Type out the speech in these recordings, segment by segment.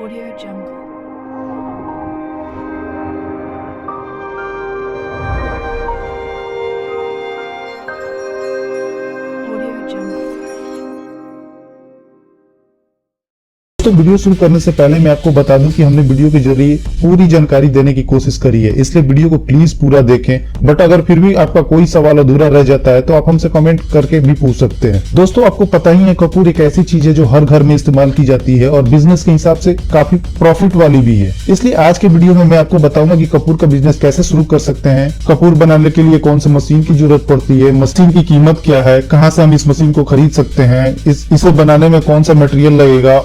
Audio Jungle. Audio Jungle. तो video शुरू करने से पहले मैं आपको बता दूं कि हमने वीडियो के जरिए पूरी जानकारी देने की कोशिश करी है, इसलिए वीडियो को प्लीज पूरा देखें। बट अगर फिर भी आपका कोई सवाल अधूरा रह जाता है तो आप हमसे कमेंट करके भी पूछ सकते हैं। दोस्तों, आपको पता ही है कपूर एक ऐसी चीज है जो हर घर में इस्तेमाल की जाती है और बिजनेस के हिसाब से काफी प्रॉफिट वाली भी है। इसलिए आज के वीडियो में मैं आपको बताऊंगा कि कपूर का बिजनेस कैसे शुरू कर सकते हैं, कपूर बनाने के लिए कौन सी मशीन की जरूरत पड़ती है, मशीन की कीमत क्या है, कहाँ से हम इस मशीन को खरीद सकते हैं, इसे बनाने में कौन सा मटेरियल लगेगा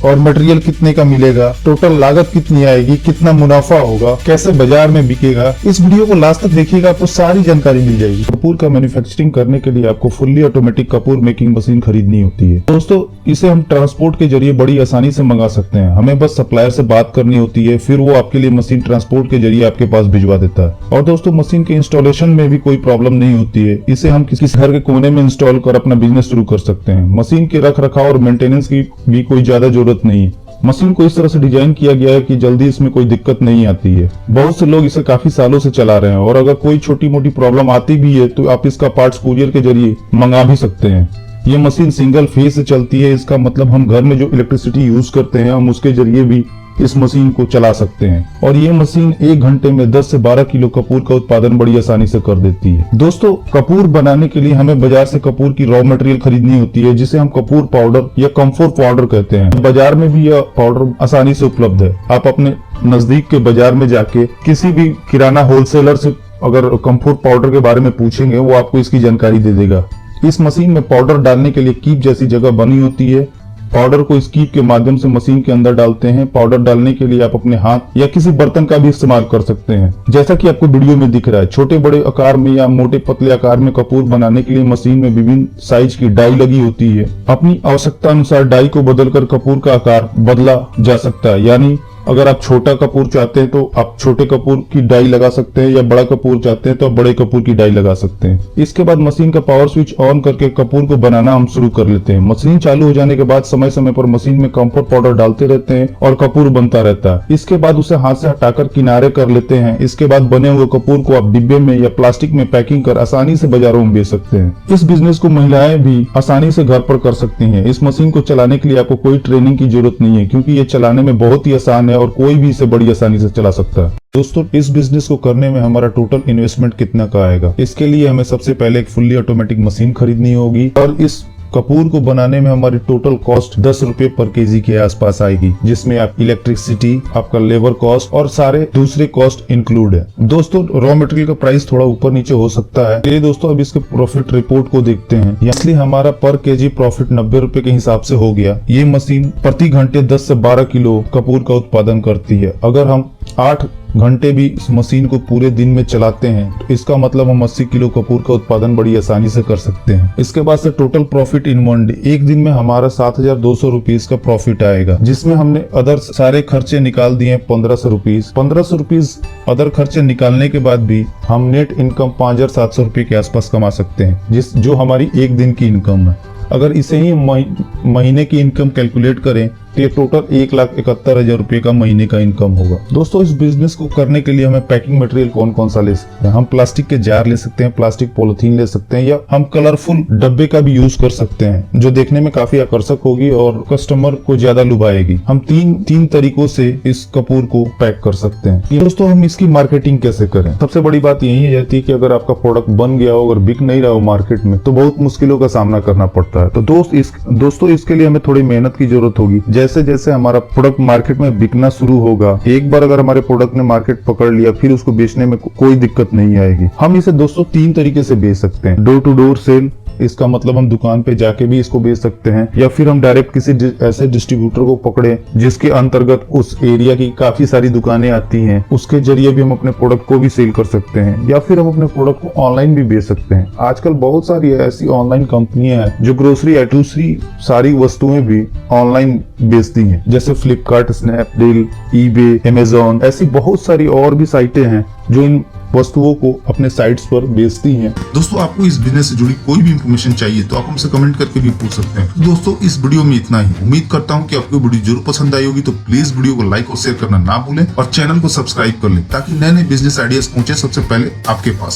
और मटेरियल कितने का मिलेगा, टोटल लागत कितनी आएगी, कितना मुनाफा होगा, कैसे बाजार में बिकेगा। इस वीडियो को लास्ट तक देखिएगा, आपको सारी जानकारी मिल जाएगी। कपूर का मैन्युफैक्चरिंग करने के लिए आपको fully automatic Kapoor making machine खरीदनी होती है। दोस्तों, इसे हम ट्रांसपोर्ट के जरिए बड़ी आसानी से मंगा सकते हैं। हमें बस सप्लायर से बात करनी होती है, फिर वो आपके लिए मशीन ट्रांसपोर्ट के जरिए आपके पास भिजवा देता है। और दोस्तों, मशीन के इंस्टॉलेशन में भी कोई प्रॉब्लम नहीं होती है। इसे हम किसी घर के कोने में इंस्टॉल कर अपना बिजनेस शुरू कर सकते हैं। मशीन के रख रखाव और मेंटेनेंस की भी कोई ज्यादा जरूरत नहीं है। मशीन को इस तरह से डिजाइन किया गया है कि जल्दी इसमें कोई दिक्कत नहीं आती है। बहुत से लोग इसे काफी सालों से चला रहे हैं और अगर कोई छोटी मोटी प्रॉब्लम आती भी है तो आप इसका पार्ट्स कुरियर के जरिए मंगा भी सकते हैं। ये मशीन सिंगल फेज से चलती है, इसका मतलब हम घर में जो इलेक्ट्रिसिटी यूज करते हैं हम उसके जरिए भी इस मशीन को चला सकते हैं। और ये मशीन 1 घंटे में 10 से 12 किलो कपूर का उत्पादन बड़ी आसानी से कर देती है। दोस्तों, कपूर बनाने के लिए हमें बाजार से कपूर की रॉ मटेरियल खरीदनी होती है, जिसे हम कपूर पाउडर या कम्फोर पाउडर कहते हैं। बाजार में भी यह पाउडर आसानी से उपलब्ध है। आप अपने नजदीक के बाजार में जाके किसी भी किराना होलसेलर से अगर कम्फोर पाउडर के बारे में पूछेंगे, वो आपको इसकी जानकारी दे देगा। इस मशीन में पाउडर डालने के लिए कीप जैसी जगह बनी होती है। पाउडर को इस कीप के माध्यम से मशीन के अंदर डालते हैं। पाउडर डालने के लिए आप अपने हाथ या किसी बर्तन का भी इस्तेमाल कर सकते हैं। जैसा कि आपको वीडियो में दिख रहा है, छोटे बड़े आकार में या मोटे पतले आकार में कपूर बनाने के लिए मशीन में विभिन्न साइज की डाई लगी होती है। अपनी आवश्यकता अनुसार डाई को बदलकर कपूर का आकार बदला जा सकता है। यानी अगर आप छोटा कपूर चाहते हैं तो आप छोटे कपूर की डाई लगा सकते हैं, या बड़ा कपूर चाहते हैं तो आप बड़े कपूर की डाई लगा सकते हैं। इसके बाद मशीन का पावर स्विच ऑन करके कपूर को बनाना हम शुरू कर लेते हैं। मशीन चालू हो जाने के बाद समय समय पर मशीन में कम्फर्ट पाउडर डालते रहते हैं और कपूर बनता रहता है। इसके बाद उसे हाथ से हटाकर किनारे कर लेते हैं। इसके बाद बने हुए कपूर को आप डिब्बे में या प्लास्टिक में पैकिंग कर आसानी से बाजारों में बेच सकते हैं। इस बिजनेस को महिलाएं भी आसानी से घर पर कर सकती हैं। इस मशीन को चलाने के लिए आपको कोई ट्रेनिंग की जरूरत नहीं है, क्योंकि ये चलाने में बहुत ही आसान है और कोई भी इसे बड़ी आसानी से चला सकता है। दोस्तों, इस बिजनेस को करने में हमारा टोटल इन्वेस्टमेंट कितना का आएगा? इसके लिए हमें सबसे पहले एक फुल्ली ऑटोमेटिक मशीन खरीदनी होगी और इस कपूर को बनाने में हमारी टोटल कॉस्ट 10 रुपए पर केजी के आसपास आएगी, जिसमें आप इलेक्ट्रिसिटी, आपका लेबर कॉस्ट और सारे दूसरे कॉस्ट इंक्लूड है। दोस्तों, रॉ मटेरियल का प्राइस थोड़ा ऊपर नीचे हो सकता है। चलिए दोस्तों, अब इसके प्रॉफिट रिपोर्ट को देखते हैं। इसलिए हमारा पर केजी प्रॉफिट 90 रुपए के हिसाब से हो गया। ये मशीन प्रति घंटे 10 से 12 किलो कपूर का उत्पादन करती है। अगर हम 8 घंटे भी इस मशीन को पूरे दिन में चलाते हैं तो इसका मतलब हम 80 किलो कपूर का उत्पादन बड़ी आसानी से कर सकते हैं। इसके बाद से टोटल प्रॉफिट इन 1 डे, एक दिन में हमारा 7200 रुपीज का प्रॉफिट आएगा, जिसमें हमने अदर सारे खर्चे निकाल दिए 1500 रुपीज। 1500 रुपीज अदर खर्चे निकालने के बाद भी हम नेट इनकम 5700 रुपए के आसपास कमा सकते हैं, जो हमारी एक दिन की इनकम है। अगर इसे ही महीने की इनकम कैलकुलेट करें तो ये टोटल 1,71,000 रुपए का महीने का इनकम होगा। दोस्तों, इस बिजनेस को करने के लिए हमें पैकिंग मटेरियल कौन कौन सा ले सकते हैं? हम प्लास्टिक के जार ले सकते हैं, प्लास्टिक पॉलिथीन ले सकते हैं, या हम कलरफुल डब्बे का भी यूज कर सकते हैं, जो देखने में काफी आकर्षक होगी और कस्टमर को ज्यादा लुभाएगी। हम तीन तरीकों से इस कपूर को पैक कर सकते हैं। दोस्तों, हम इसकी मार्केटिंग कैसे करें? सबसे बड़ी बात यही है कि अगर आपका प्रोडक्ट बन गया हो, अगर बिक नहीं रहा हो मार्केट में, तो बहुत मुश्किलों का सामना करना पड़ता है। तो दोस्तों, इसके लिए हमें थोड़ी मेहनत की जरूरत होगी। जैसे जैसे हमारा प्रोडक्ट मार्केट में बिकना शुरू होगा, एक बार अगर हमारे प्रोडक्ट ने मार्केट पकड़ लिया, फिर उसको बेचने में कोई दिक्कत नहीं आएगी। हम इसे दोस्तों 3 तरीके से बेच सकते हैं। डोर टू डोर सेल, इसका मतलब हम दुकान पे जाके भी इसको बेच सकते हैं, या फिर हम डायरेक्ट किसी ऐसे डिस्ट्रीब्यूटर को पकड़े जिसके अंतर्गत उस एरिया की काफी सारी दुकानें आती हैं, उसके जरिए भी हम अपने प्रोडक्ट को भी सेल कर सकते हैं, या फिर हम अपने प्रोडक्ट को ऑनलाइन भी बेच सकते हैं। आजकल बहुत सारी ऐसी ऑनलाइन कंपनियां हैं जो ग्रोसरी या दूसरी सारी वस्तुएं भी ऑनलाइन बेचती हैं, जैसे फ्लिपकार्ट, स्नैपडील, ईबे, अमेजोन, ऐसी बहुत सारी और भी साइटें हैं जो इन वस्तुओं को अपने साइट्स पर बेचती हैं। दोस्तों, आपको इस बिजनेस से जुड़ी कोई भी इंफॉर्मेशन चाहिए तो आप हमसे कमेंट करके भी पूछ सकते हैं। तो दोस्तों, इस वीडियो में इतना ही। उम्मीद करता हूँ कि आपको वीडियो जरूर पसंद आई होगी। तो प्लीज वीडियो को लाइक और शेयर करना ना भूलें और चैनल को सब्सक्राइब कर लें ताकि नए नए बिजनेस आइडियाज पहुंचे सबसे पहले आपके पास।